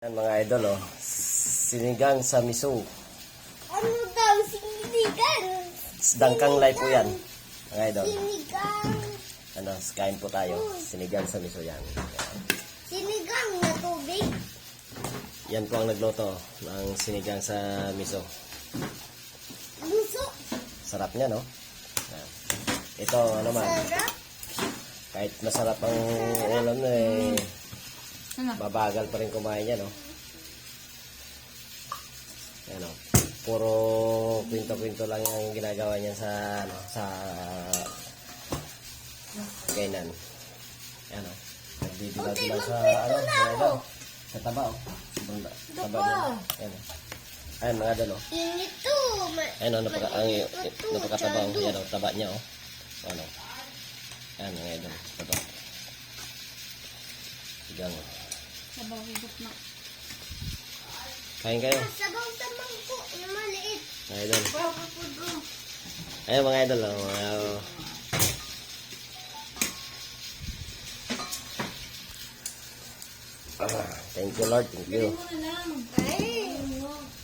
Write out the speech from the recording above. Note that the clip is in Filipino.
Yan mga idol, oh. Sinigang sa miso. Ano daw? Sinigang. Dangkang live po yan, mga idol. Sinigang. Ano, kain po tayo. Sinigang sa miso yan. Sinigang na tubig. Yan po ang nagluto ng sinigang sa miso. Luso. Sarap niya, no? Yan. Ito, ano man, Sarap. kahit masarap ang ulam eh, mabagal pa rin kumain yan, no? Yan, no? Puro kwento-kwento lang ang ginagawa niya sa, ano, sa kainan. Yan, no? Nagbibilag lang sa, ano, sa taba, oh. Sobrang taba niya. Yan, no? Ayan, mga idol, oh. Init to. Ayan, oh, napakataba, oh. Yan, oh, taba niya, oh. Ano? Ayan, mga idol, taba. Sigang, oh. Sabaw higop na. Kain kayo, Sabaw sa mangko na maliit. mga idol. Papapudo. Ayan, mga idol, oh. Mga, oh. Thank you, Lord. Thank you. Ano na lang? Ay.